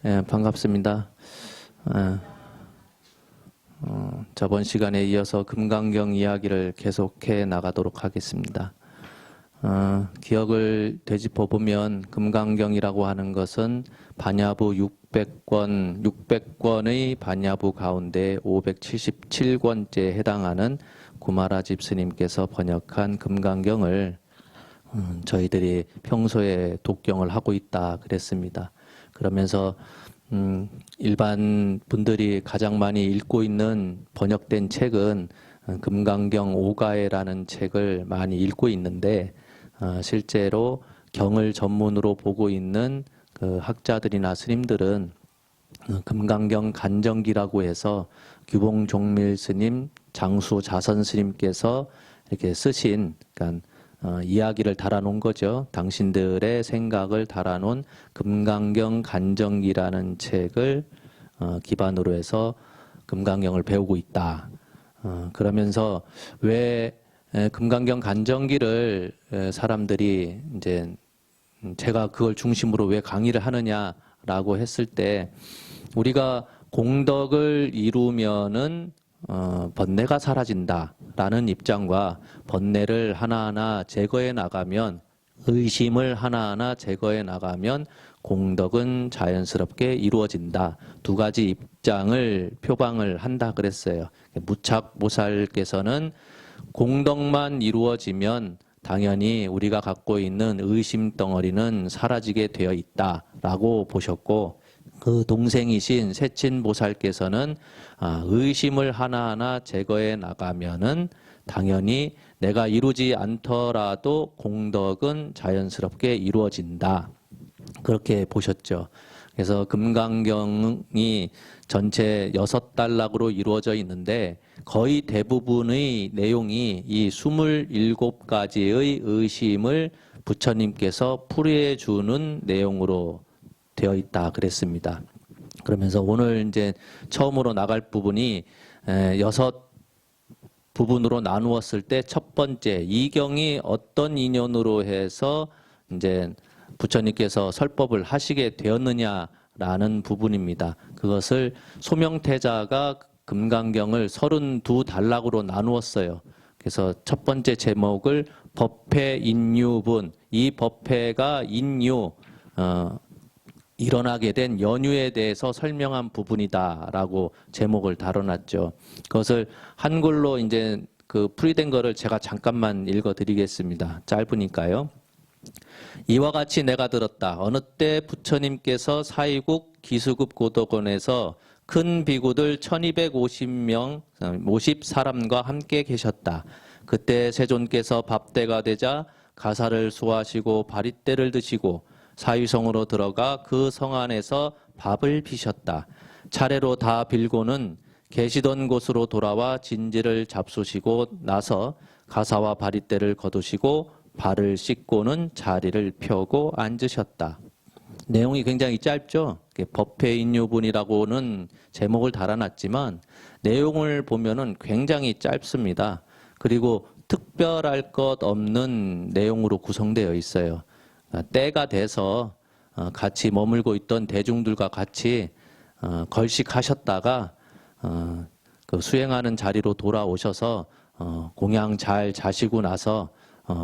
반갑습니다. 저번 시간에 이어서 금강경 이야기를 계속해 나가도록 하겠습니다. 기억을 되짚어 보면 금강경이라고 하는 것은 반야부 600권의 반야부 가운데 577권째에 해당하는 구마라집 스님께서 번역한 금강경을 저희들이 평소에 독경을 하고 있다 그랬습니다. 그러면서 일반 분들이 가장 많이 읽고 있는 번역된 책은 금강경 오가에라는 책을 많이 읽고 있는데, 실제로 경을 전문으로 보고 있는 그 학자들이나 스님들은 금강경 간정기라고 해서 규봉종밀 스님, 장수 자선 스님께서 이렇게 쓰신, 그러니까 이야기를 달아놓은 거죠. 당신들의 생각을 달아놓은 금강경 간정기라는 책을 기반으로 해서 금강경을 배우고 있다. 그러면서 왜 금강경 간정기를 사람들이 이제 제가 그걸 중심으로 왜 강의를 하느냐라고 했을 때, 우리가 공덕을 이루면은 번뇌가 사라진다라는 입장과 번뇌를 하나하나 제거해 나가면, 의심을 하나하나 제거해 나가면 공덕은 자연스럽게 이루어진다. 두 가지 입장을 표방을 한다 그랬어요. 무착보살께서는 공덕만 이루어지면 당연히 우리가 갖고 있는 의심 덩어리는 사라지게 되어 있다라고 보셨고, 그 동생이신 세친보살께서는 의심을 하나하나 제거해 나가면은 당연히 내가 이루지 않더라도 공덕은 자연스럽게 이루어진다. 그렇게 보셨죠. 그래서 금강경이 전체 6단락으로 이루어져 있는데 거의 대부분의 내용이 이 27가지의 의심을 부처님께서 풀이해 주는 내용으로 되어 있다 그랬습니다. 그러면서 오늘 이제 처음으로 나갈 부분이 6 부분으로 나누었을 때 첫 번째, 이 경이 어떤 인연으로 해서 이제 부처님께서 설법을 하시게 되었느냐라는 부분입니다. 그것을 소명태자가 금강경을 32단락으로 나누었어요. 그래서 첫 번째 제목을 법회 인유분, 이 법회가 인유, 일어나게 된 연유에 대해서 설명한 부분이다라고 제목을 다뤄놨죠. 그것을 한글로 이제 그 풀이된 거를 제가 잠깐만 읽어드리겠습니다. 짧으니까요. 이와 같이 내가 들었다. 어느 때 부처님께서 사이국 기수급 고덕원에서 큰 비구들 1250명, 50사람과 함께 계셨다. 그때 세존께서 밥때가 되자 가사를 수하시고 바리떼를 드시고 사유성으로 들어가 그 성 안에서 밥을 비셨다. 차례로 다 빌고는 계시던 곳으로 돌아와 진지를 잡수시고 나서 가사와 바리떼를 거두시고 발을 씻고는 자리를 펴고 앉으셨다. 내용이 굉장히 짧죠. 법회인유분이라고는 제목을 달아놨지만 내용을 보면은 굉장히 짧습니다. 그리고 특별할 것 없는 내용으로 구성되어 있어요. 때가 돼서 같이 머물고 있던 대중들과 같이 걸식하셨다가 그 수행하는 자리로 돌아오셔서 공양 잘 자시고 나서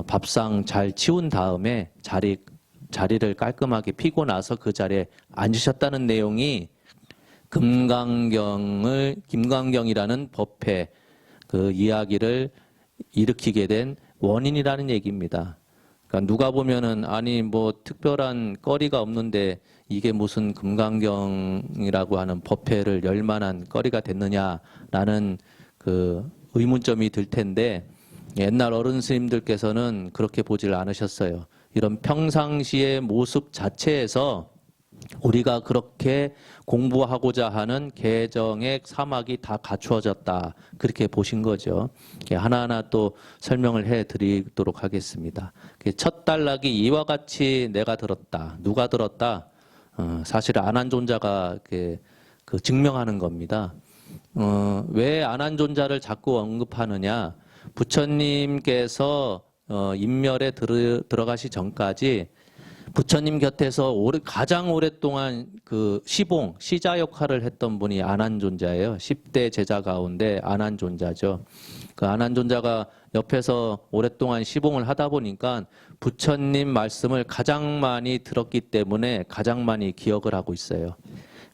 밥상 잘 치운 다음에 자리를 깔끔하게 피고 나서 그 자리에 앉으셨다는 내용이 김강경이라는 법회 그 이야기를 일으키게 된 원인이라는 얘기입니다. 그러니까 누가 보면은 아니 뭐 특별한 거리가 없는데 이게 무슨 금강경이라고 하는 법회를 열 만한 거리가 됐느냐라는 그 의문점이 들 텐데, 옛날 어른 스님들께서는 그렇게 보질 않으셨어요. 이런 평상시의 모습 자체에서 우리가 그렇게 공부하고자 하는 개정의 사막이 다 갖추어졌다. 그렇게 보신 거죠. 하나하나 또 설명을 해드리도록 하겠습니다. 첫 단락이 이와 같이 내가 들었다. 누가 들었다? 사실 안한존자가 그 증명하는 겁니다. 왜 안한존자를 자꾸 언급하느냐? 부처님께서 인멸에 들어가시 전까지 부처님 곁에서 가장 오랫동안 그 시봉, 시자 역할을 했던 분이 안한존자예요. 10대 제자 가운데 안한존자죠. 그 안한존자가 옆에서 오랫동안 시봉을 하다 보니까 부처님 말씀을 가장 많이 들었기 때문에 가장 많이 기억을 하고 있어요.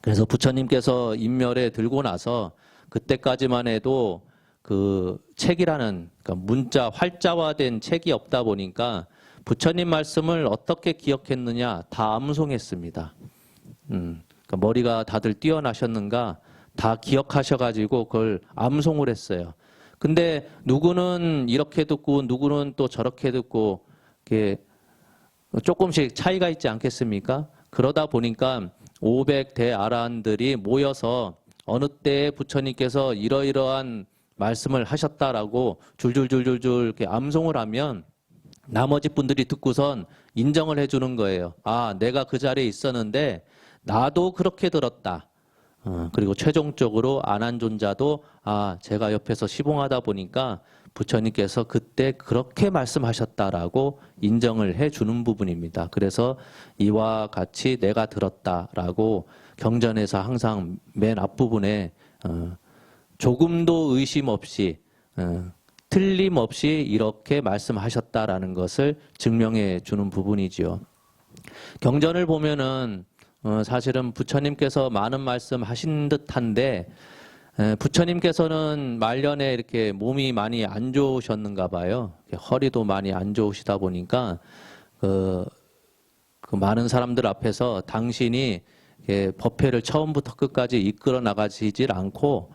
그래서 부처님께서 인멸에 들고 나서 그때까지만 해도 그 책이라는, 그러니까 문자, 활자화된 책이 없다 보니까 부처님 말씀을 어떻게 기억했느냐 다 암송했습니다. 그러니까 머리가 다들 뛰어나셨는가 다 기억하셔가지고 그걸 암송을 했어요. 근데 누구는 이렇게 듣고 누구는 또 저렇게 듣고 이렇게 조금씩 차이가 있지 않겠습니까? 그러다 보니까 500대 아라한들이 모여서 어느 때에 부처님께서 이러이러한 말씀을 하셨다라고 줄줄줄줄줄 이렇게 암송을 하면 나머지 분들이 듣고선 인정을 해주는 거예요. 아, 내가 그 자리에 있었는데 나도 그렇게 들었다. 그리고 최종적으로 안한존자도 아, 제가 옆에서 시봉하다 보니까 부처님께서 그때 그렇게 말씀하셨다라고 인정을 해주는 부분입니다. 그래서 이와 같이 내가 들었다라고 경전에서 항상 맨 앞부분에 조금도 의심 없이 틀림없이 이렇게 말씀하셨다라는 것을 증명해 주는 부분이지요. 경전을 보면은 사실은 부처님께서 많은 말씀하신 듯한데 부처님께서는 말년에 이렇게 몸이 많이 안 좋으셨는가 봐요. 허리도 많이 안 좋으시다 보니까 그 많은 사람들 앞에서 당신이 법회를 처음부터 끝까지 이끌어 나가지질 않고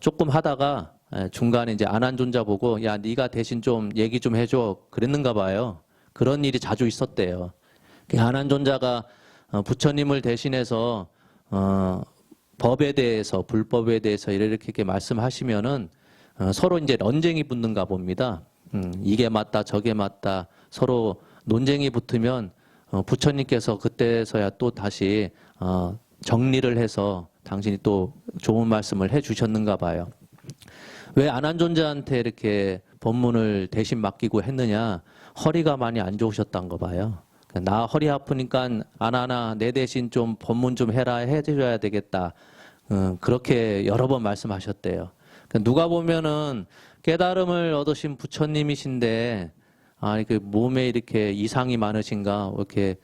조금 하다가 중간에 이제 안한존자 보고 야 네가 대신 좀 얘기 좀 해줘 그랬는가 봐요. 그런 일이 자주 있었대요. 안한존자가 부처님을 대신해서 법에 대해서 불법에 대해서 이렇게 말씀하시면은 서로 이제 논쟁이 붙는가 봅니다. 이게 맞다 저게 맞다 서로 논쟁이 붙으면 부처님께서 그때서야 또 다시 정리를 해서 당신이 또 좋은 말씀을 해주셨는가 봐요. 왜 안한존자한테 이렇게 법문을 대신 맡기고 했느냐? 허리가 많이 안 좋으셨던 거 봐요. 나 허리 아프니까 안하나 내 대신 좀 법문 좀 해라 해줘야 되겠다. 그렇게 여러 번 말씀하셨대요. 누가 보면은 깨달음을 얻으신 부처님이신데 이렇게 몸에 이렇게 이상이 많으신가? 이렇게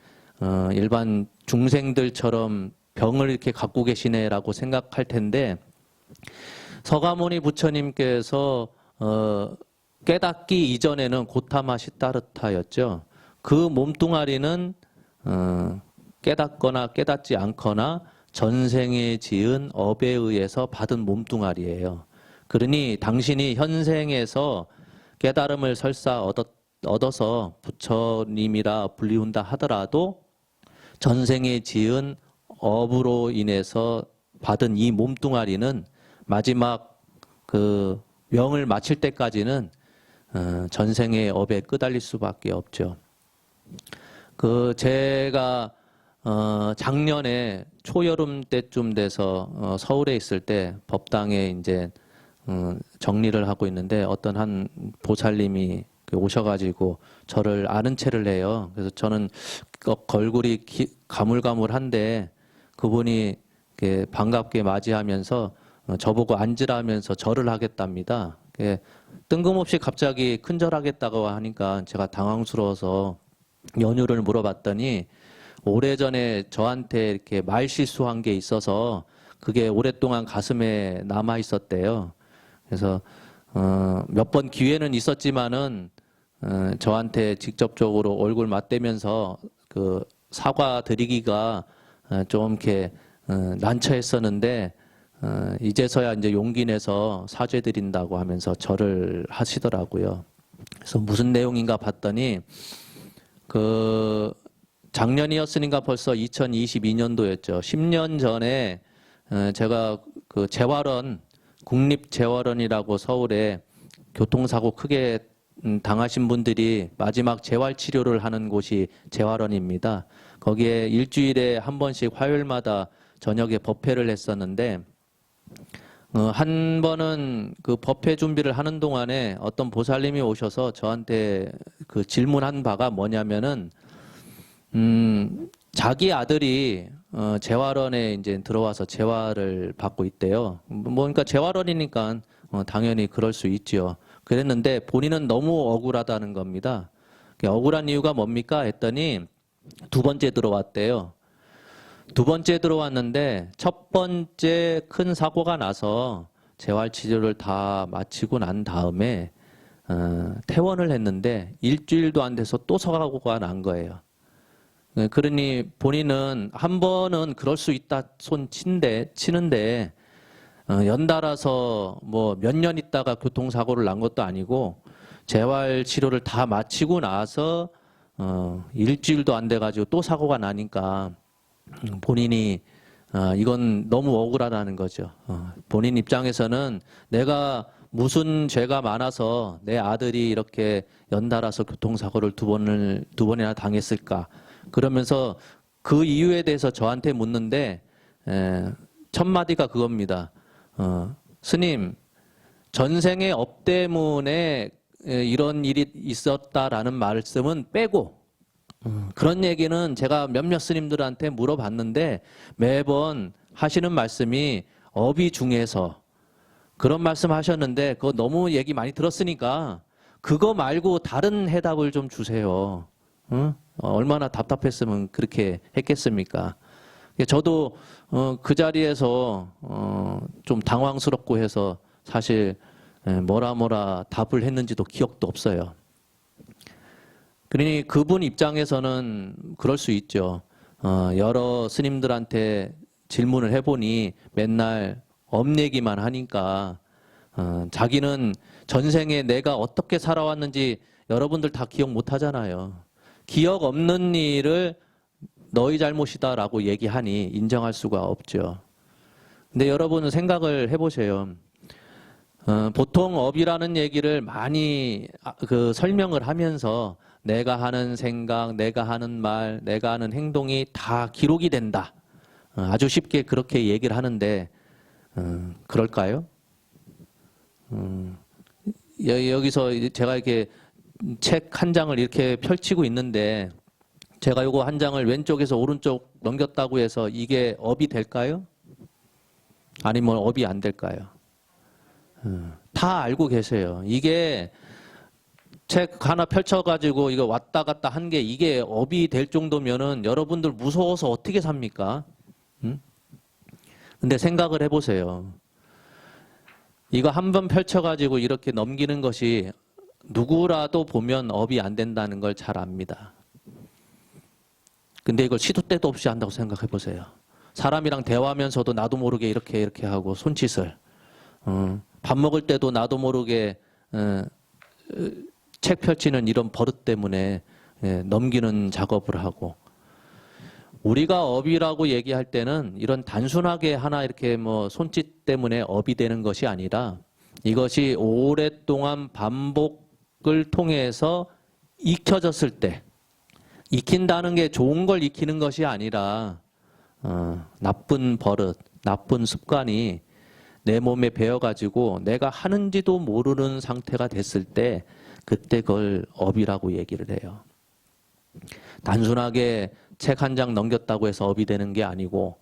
일반 중생들처럼 병을 이렇게 갖고 계시네라고 생각할 텐데 서가모니 부처님께서 깨닫기 이전에는 고타마 시타르타였죠. 그 몸뚱아리는 깨닫거나 깨닫지 않거나 전생에 지은 업에 의해서 받은 몸뚱아리예요. 그러니 당신이 현생에서 깨달음을 설사 얻어서 부처님이라 불리운다 하더라도 전생에 지은 업으로 인해서 받은 이 몸뚱아리는 마지막 그 명을 마칠 때까지는 전생의 업에 끄달릴 수밖에 없죠. 제가 작년에 초여름 때쯤 돼서 서울에 있을 때 법당에 이제 정리를 하고 있는데 어떤 한 보살님이 오셔가지고 저를 아는 체를 해요. 그래서 저는 걸굴이 가물가물한데 그분이 반갑게 맞이하면서 저보고 앉으라면서 절을 하겠답니다. 뜬금없이 갑자기 큰절하겠다고 하니까 제가 당황스러워서 연유를 물어봤더니 오래전에 저한테 이렇게 말 실수한 게 있어서 그게 오랫동안 가슴에 남아 있었대요. 그래서 몇 번 기회는 있었지만은 저한테 직접적으로 얼굴 맞대면서 그 사과 드리기가 좀 이렇게 난처했었는데 이제서야 이제 용기 내서 사죄 드린다고 하면서 절을 하시더라고요. 그래서 무슨 내용인가 봤더니 작년이었으니까 벌써 2022년도였죠. 10년 전에 제가 그 재활원, 국립재활원이라고 서울에 교통사고 크게 당하신 분들이 마지막 재활치료를 하는 곳이 재활원입니다. 거기에 일주일에 한 번씩 화요일마다 저녁에 법회를 했었는데 한 번은 그 법회 준비를 하는 동안에 어떤 보살님이 오셔서 저한테 그 질문한 바가 뭐냐면은 자기 아들이 재활원에 이제 들어와서 재활을 받고 있대요. 뭐 그러니까 재활원이니까 당연히 그럴 수 있죠. 그랬는데 본인은 너무 억울하다는 겁니다. 억울한 이유가 뭡니까 했더니 두 번째 들어왔대요. 두 번째 들어왔는데 첫 번째 큰 사고가 나서 재활 치료를 다 마치고 난 다음에 퇴원을 했는데 일주일도 안 돼서 또 사고가 난 거예요. 그러니 본인은 한 번은 그럴 수 있다 손 치는데 연달아서 뭐 몇 년 있다가 교통사고를 난 것도 아니고 재활 치료를 다 마치고 나서 일주일도 안 돼가지고 또 사고가 나니까 본인이 이건 너무 억울하다는 거죠. 본인 입장에서는 내가 무슨 죄가 많아서 내 아들이 이렇게 연달아서 교통사고를 두 번이나 당했을까? 그러면서 그 이유에 대해서 저한테 묻는데 첫 마디가 그겁니다. 스님, 전생의 업 때문에 이런 일이 있었다라는 말씀은 빼고 그런 얘기는 제가 몇몇 스님들한테 물어봤는데 매번 하시는 말씀이 업이 중에서 그런 말씀 하셨는데 그거 너무 얘기 많이 들었으니까 그거 말고 다른 해답을 좀 주세요. 얼마나 답답했으면 그렇게 했겠습니까? 저도 그 자리에서 좀 당황스럽고 해서 사실 뭐라 답을 했는지도 기억도 없어요. 그러니 그분 입장에서는 그럴 수 있죠. 여러 스님들한테 질문을 해보니 맨날 업 얘기만 하니까 자기는 전생에 내가 어떻게 살아왔는지 여러분들 다 기억 못 하잖아요. 기억 없는 일을 너희 잘못이다라고 얘기하니 인정할 수가 없죠. 근데 여러분은 생각을 해보세요. 보통 업이라는 얘기를 많이 설명을 하면서 내가 하는 생각, 내가 하는 말, 내가 하는 행동이 다 기록이 된다. 아주 쉽게 그렇게 얘기를 하는데 그럴까요? 여기서 제가 이렇게 책 한 장을 이렇게 펼치고 있는데 제가 요거 한 장을 왼쪽에서 오른쪽 넘겼다고 해서 이게 업이 될까요? 아니면 업이 안 될까요? 다 알고 계세요. 이게 책 하나 펼쳐가지고 이거 왔다 갔다 한 게 이게 업이 될 정도면은 여러분들 무서워서 어떻게 삽니까? 근데 생각을 해보세요. 이거 한 번 펼쳐가지고 이렇게 넘기는 것이 누구라도 보면 업이 안 된다는 걸 잘 압니다. 근데 이걸 시도 때도 없이 한다고 생각해 보세요. 사람이랑 대화하면서도 나도 모르게 이렇게 하고 손짓을 밥 먹을 때도 나도 모르게 책 펼치는 이런 버릇 때문에 넘기는 작업을 하고 우리가 업이라고 얘기할 때는 이런 단순하게 하나 이렇게 뭐 손짓 때문에 업이 되는 것이 아니라 이것이 오랫동안 반복을 통해서 익혀졌을 때 익힌다는 게 좋은 걸 익히는 것이 아니라 나쁜 버릇, 나쁜 습관이 내 몸에 배어가지고 내가 하는지도 모르는 상태가 됐을 때 그때 그걸 업이라고 얘기를 해요. 단순하게 책 한 장 넘겼다고 해서 업이 되는 게 아니고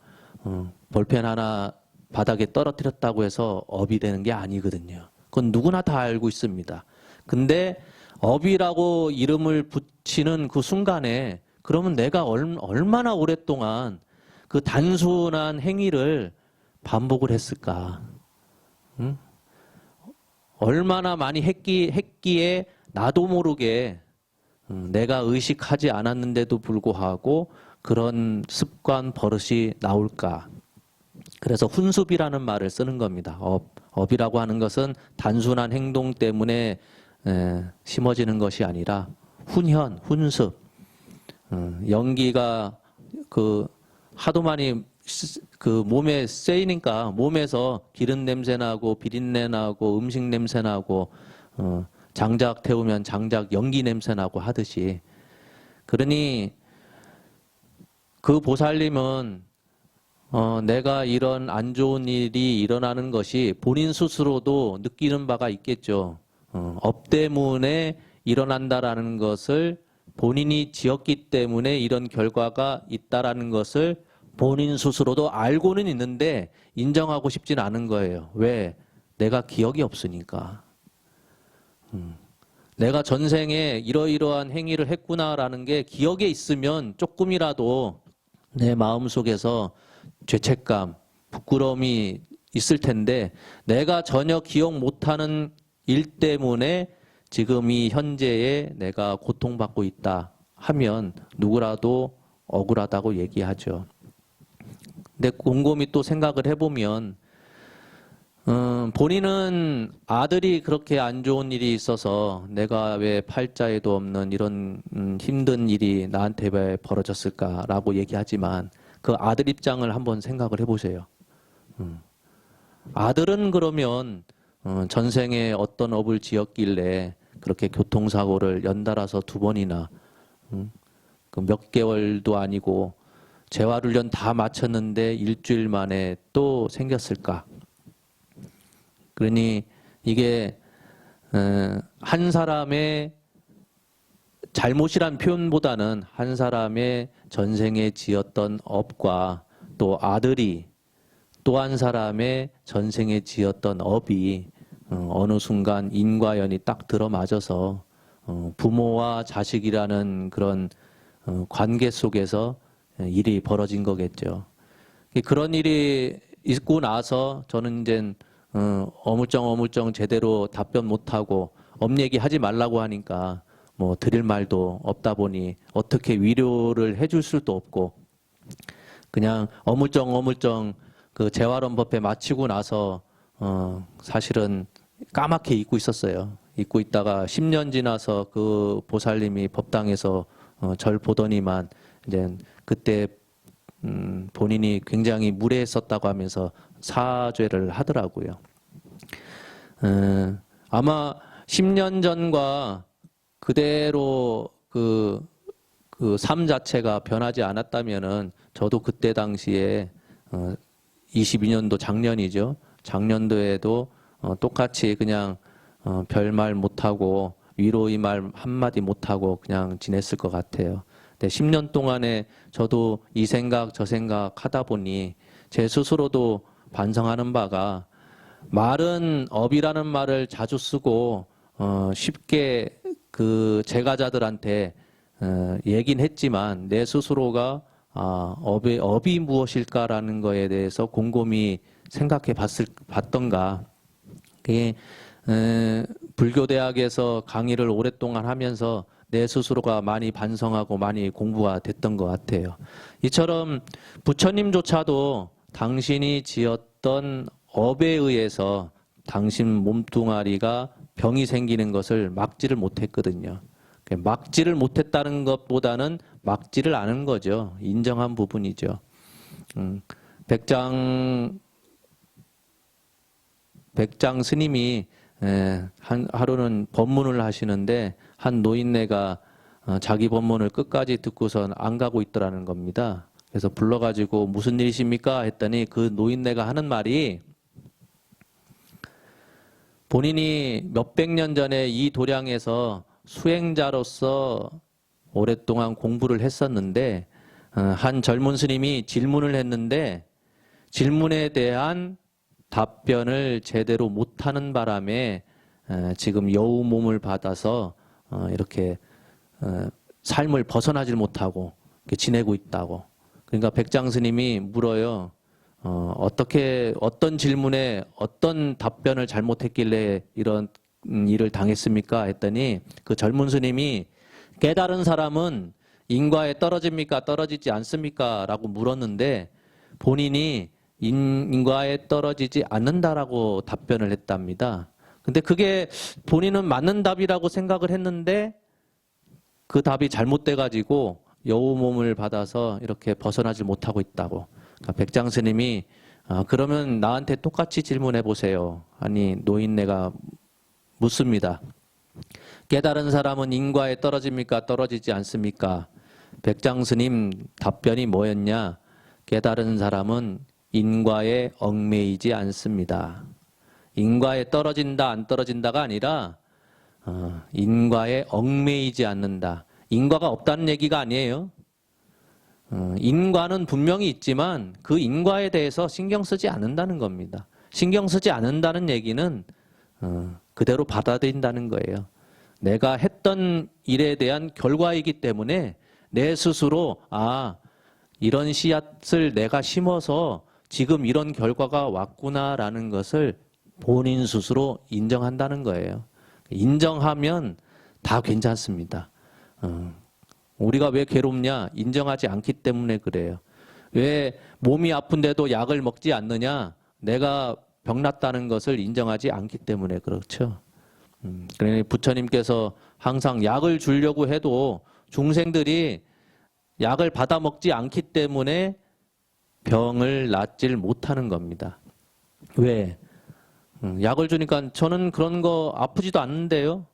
볼펜 하나 바닥에 떨어뜨렸다고 해서 업이 되는 게 아니거든요. 그건 누구나 다 알고 있습니다. 근데 업이라고 이름을 붙이는 그 순간에 그러면 내가 얼마나 오랫동안 그 단순한 행위를 반복을 했을까? 응? 얼마나 많이 했기에 나도 모르게 내가 의식하지 않았는데도 불구하고 그런 습관, 버릇이 나올까? 그래서 훈습이라는 말을 쓰는 겁니다. 업이라고 하는 것은 단순한 행동 때문에 심어지는 것이 아니라 훈현, 훈습. 연기가 하도 많이 몸에 쐬이니까 몸에서 기름 냄새 나고 비린내 나고 음식 냄새 나고 장작 태우면 장작 연기 냄새 나고 하듯이 그러니 그 보살님은 내가 이런 안 좋은 일이 일어나는 것이 본인 스스로도 느끼는 바가 있겠죠. 업 때문에 일어난다라는 것을 본인이 지었기 때문에 이런 결과가 있다라는 것을 본인 스스로도 알고는 있는데 인정하고 싶진 않은 거예요. 왜? 내가 기억이 없으니까. 내가 전생에 이러이러한 행위를 했구나라는 게 기억에 있으면 조금이라도 내 마음속에서 죄책감, 부끄러움이 있을 텐데 내가 전혀 기억 못하는 일 때문에 지금 이 현재에 내가 고통받고 있다 하면 누구라도 억울하다고 얘기하죠. 근데 곰곰이 또 생각을 해보면 본인은 아들이 그렇게 안 좋은 일이 있어서 내가 왜 팔자에도 없는 이런 힘든 일이 나한테 왜 벌어졌을까라고 얘기하지만 그 아들 입장을 한번 생각을 해보세요. 아들은 그러면 전생에 어떤 업을 지었길래 그렇게 교통사고를 연달아서 2번이나 그 몇 개월도 아니고 재활훈련 다 마쳤는데 일주일 만에 또 생겼을까? 그러니 이게 한 사람의 잘못이란 표현보다는 한 사람의 전생에 지었던 업과 또 아들이 또 한 사람의 전생에 지었던 업이 어느 순간 인과연이 딱 들어맞아서 부모와 자식이라는 그런 관계 속에서 일이 벌어진 거겠죠. 그런 일이 있고 나서 저는 이제 어물쩡 제대로 답변 못하고 업 얘기하지 말라고 하니까 뭐 드릴 말도 없다 보니 어떻게 위로를 해줄 수도 없고 그냥 어물쩡 그 재활원법회 마치고 나서 사실은 까맣게 잊고 있었어요. 잊고 있다가 10년 지나서 그 보살님이 법당에서 절 보더니만 이제 그때 본인이 굉장히 무례했었다고 하면서 사죄를 하더라고요. 아마 10년 전과 그대로 그 삶 자체가 변하지 않았다면은 저도 그때 당시에 22년도 작년이죠. 작년도에도 똑같이 그냥 별말 못하고 위로의 말 한마디 못하고 그냥 지냈을 것 같아요. 근데 10년 동안에 저도 이 생각 저 생각 하다 보니 제 스스로도 반성하는 바가 말은 업이라는 말을 자주 쓰고 쉽게 그 제가자들한테 얘긴 했지만 내 스스로가 업이 무엇일까라는 거에 대해서 곰곰이 생각해 봤던가. 그게 불교대학에서 강의를 오랫동안 하면서 내 스스로가 많이 반성하고 많이 공부가 됐던 것 같아요. 이처럼 부처님조차도 당신이 지었던 업에 의해서 당신 몸뚱아리가 병이 생기는 것을 막지를 못했거든요. 막지를 못했다는 것보다는 막지를 않은 거죠. 인정한 부분이죠. 백장 스님이 하루는 법문을 하시는데 한 노인네가 자기 법문을 끝까지 듣고선 안 가고 있더라는 겁니다. 그래서 불러가지고 무슨 일이십니까? 했더니 그 노인네가 하는 말이 본인이 몇백 년 전에 이 도량에서 수행자로서 오랫동안 공부를 했었는데 한 젊은 스님이 질문을 했는데 질문에 대한 답변을 제대로 못하는 바람에 지금 여우 몸을 받아서 이렇게 삶을 벗어나질 못하고 지내고 있다고. 그러니까 백장 스님이 물어요. 어떤 질문에 어떤 답변을 잘못했길래 이런 일을 당했습니까? 했더니 그 젊은 스님이 깨달은 사람은 인과에 떨어집니까? 떨어지지 않습니까? 라고 물었는데 본인이 인과에 떨어지지 않는다라고 답변을 했답니다. 근데 그게 본인은 맞는 답이라고 생각을 했는데 그 답이 잘못돼가지고 여우 몸을 받아서 이렇게 벗어나지 못하고 있다고. 그러니까 백장 스님이 그러면 나한테 똑같이 질문해 보세요. 아니 노인네가 묻습니다. 깨달은 사람은 인과에 떨어집니까? 떨어지지 않습니까? 백장 스님 답변이 뭐였냐? 깨달은 사람은 인과에 얽매이지 않습니다. 인과에 떨어진다 안 떨어진다가 아니라 인과에 얽매이지 않는다. 인과가 없다는 얘기가 아니에요. 인과는 분명히 있지만 그 인과에 대해서 신경 쓰지 않는다는 겁니다. 신경 쓰지 않는다는 얘기는 그대로 받아들인다는 거예요. 내가 했던 일에 대한 결과이기 때문에 내 스스로 이런 씨앗을 내가 심어서 지금 이런 결과가 왔구나라는 것을 본인 스스로 인정한다는 거예요. 인정하면 다 괜찮습니다. 우리가 왜 괴롭냐? 인정하지 않기 때문에 그래요. 왜 몸이 아픈데도 약을 먹지 않느냐? 내가 병났다는 것을 인정하지 않기 때문에 그렇죠. 그러니 부처님께서 항상 약을 주려고 해도 중생들이 약을 받아 먹지 않기 때문에 병을 낫질 못하는 겁니다. 왜? 약을 주니까 저는 그런 거 아프지도 않는데요.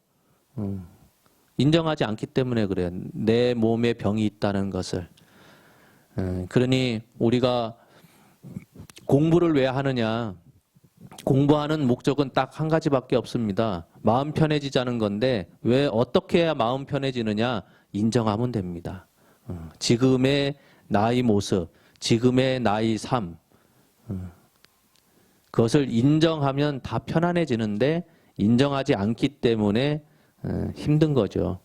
인정하지 않기 때문에 그래요. 내 몸에 병이 있다는 것을. 그러니 우리가 공부를 왜 하느냐? 공부하는 목적은 딱 한 가지밖에 없습니다. 마음 편해지자는 건데 왜 어떻게 해야 마음 편해지느냐? 인정하면 됩니다. 지금의 나의 모습, 지금의 나의 삶, 그것을 인정하면 다 편안해지는데 인정하지 않기 때문에 힘든 거죠.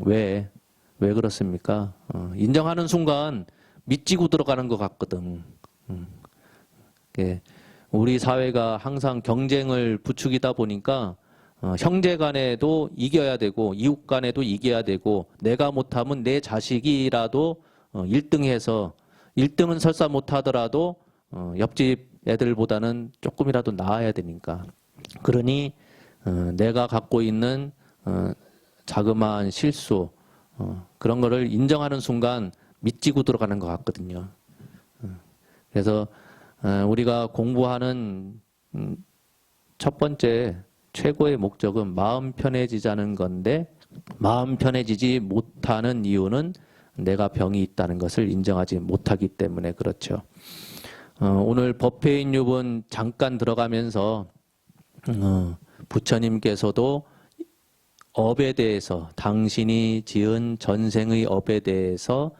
왜 그렇습니까? 인정하는 순간 미치고 들어가는 것 같거든. 우리 사회가 항상 경쟁을 부추기다 보니까 형제 간에도 이겨야 되고 이웃 간에도 이겨야 되고 내가 못하면 내 자식이라도 1등해서 1등은 설사 못하더라도 옆집 애들보다는 조금이라도 나아야 되니까. 그러니 내가 갖고 있는 자그마한 실수 그런 거를 인정하는 순간 미치고 들어가는 것 같거든요. 그래서 우리가 공부하는 첫 번째 최고의 목적은 마음 편해지자는 건데 마음 편해지지 못하는 이유는 내가 병이 있다는 것을 인정하지 못하기 때문에 그렇죠. 오늘 법회인율은 잠깐 들어가면서 부처님께서도 업에 대해서 당신이 지은 전생의 업에 대해서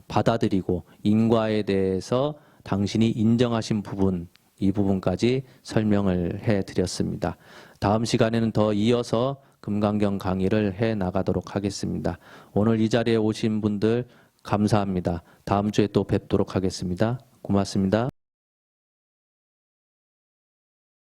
받아들이고 인과에 대해서 당신이 인정하신 부분 이 부분까지 설명을 해드렸습니다. 다음 시간에는 더 이어서 금강경 강의를 해 나가도록 하겠습니다. 오늘 이 자리에 오신 분들 감사합니다. 다음 주에 또 뵙도록 하겠습니다. 고맙습니다.